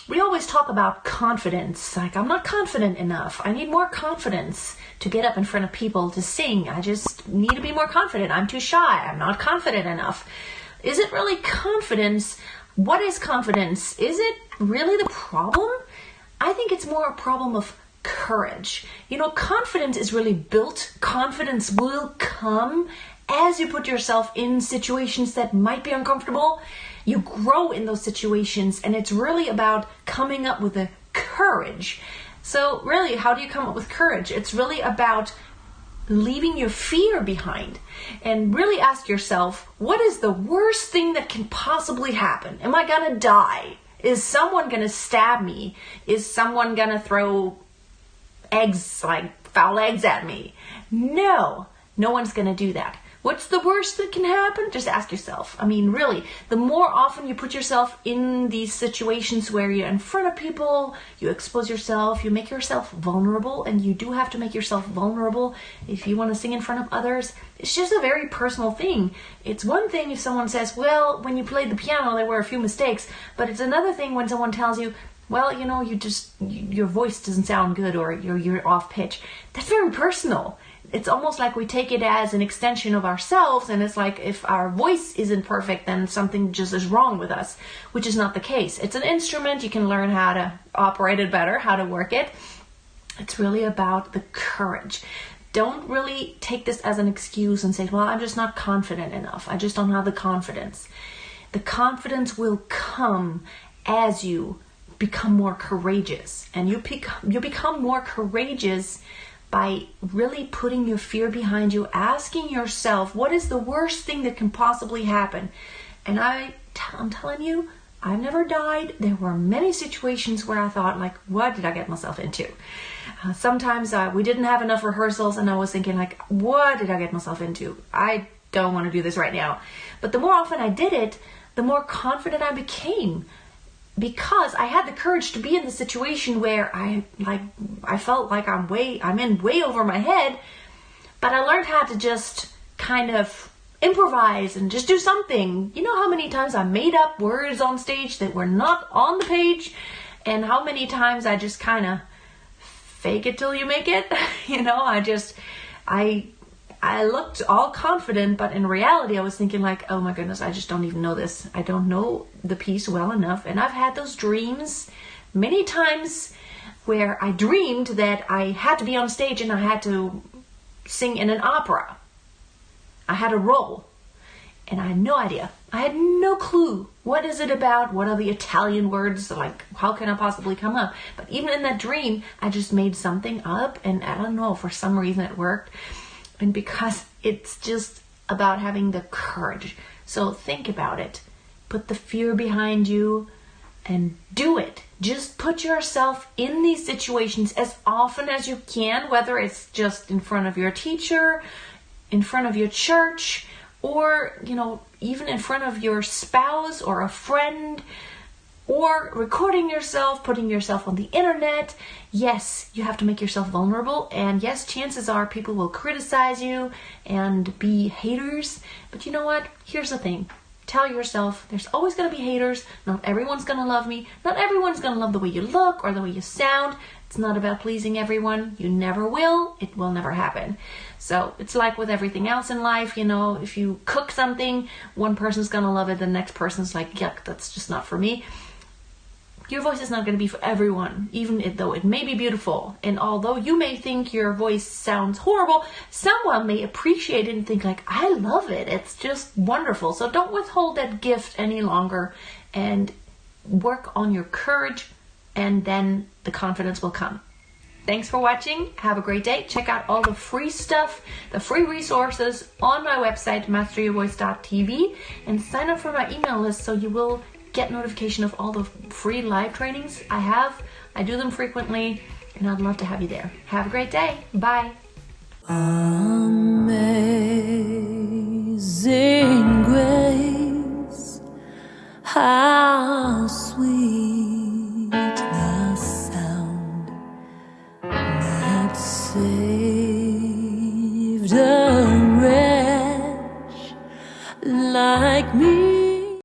we always talk about confidence. Like, I'm not confident enough. I need more confidence to get up in front of people to sing. I just need to be more confident. I'm too shy. I'm not confident enough. Is it really confidence? What is confidence? Is it really the problem? I think it's more a problem of courage. Confidence is really built. Confidence will come as you put yourself in situations that might be uncomfortable. You grow in those situations, and it's really about coming up with the courage. So really, how do you come up with courage? It's really about leaving your fear behind and really ask yourself, what is the worst thing that can possibly happen? Am I gonna die? Is someone gonna stab me? Is someone gonna throw eggs, like foul eggs at me? No one's gonna do that. What's the worst that can happen? Just ask yourself. Really, the more often you put yourself in these situations where you're in front of people, you expose yourself, you make yourself vulnerable, and you do have to make yourself vulnerable if you want to sing in front of others. It's just a very personal thing. It's one thing if someone says, well, when you played the piano, there were a few mistakes, but it's another thing when someone tells you, well, your voice doesn't sound good, or you're off pitch. That's very personal. It's almost like we take it as an extension of ourselves, and it's like if our voice isn't perfect, then something just is wrong with us, which is not the case. It's an instrument. You can learn how to operate it better, how to work it. It's really about the courage. Don't really take this as an excuse and say, well, I'm just not confident enough. I just don't have the confidence. The confidence will come as you become more courageous, and you become more courageous by really putting your fear behind you, asking yourself, what is the worst thing that can possibly happen? And I'm telling you, I've never died. There were many situations where I thought, like, what did I get myself into? Sometimes we didn't have enough rehearsals, and I was thinking, like, what did I get myself into? I don't want to do this right now. But the more often I did it, the more confident I became, because I had the courage to be in the situation where I felt like I'm in way over my head, but I learned how to just kind of improvise and just do something. You know how many times I made up words on stage that were not on the page, and how many times I just kind of fake it till you make it. I looked all confident, but in reality I was thinking, like, oh my goodness, I just don't even know this. I don't know the piece well enough. And I've had those dreams many times where I dreamed that I had to be on stage and I had to sing in an opera. I had a role, and I had no idea. I had no clue. What is it about? What are the Italian words? Like, how can I possibly come up? But even in that dream, I just made something up, and I don't know, for some reason it worked. And because it's just about having the courage. So think about it. Put the fear behind you and do it. Just put yourself in these situations as often as you can, whether it's just in front of your teacher, in front of your church, or, even in front of your spouse or a friend, or recording yourself, putting yourself on the internet. Yes, you have to make yourself vulnerable, and yes, chances are people will criticize you and be haters. But you know what? Here's the thing. Tell yourself there's always going to be haters. Not everyone's going to love me. Not everyone's going to love the way you look or the way you sound. It's not about pleasing everyone. You never will. It will never happen. So it's like with everything else in life, if you cook something, one person's going to love it, the next person's like, yuck, that's just not for me. Your voice is not going to be for everyone, even though it may be beautiful. And although you may think your voice sounds horrible, someone may appreciate it and think, like, I love it. It's just wonderful. So don't withhold that gift any longer, and work on your courage, and then the confidence will come. Thanks for watching. Have a great day. Check out all the free stuff, the free resources on my website, masteryourvoice.tv, and sign up for my email list so you will get notification of all the free live trainings I have. I do them frequently, and I'd love to have you there. Have a great day. Bye. Amazing grace, how sweet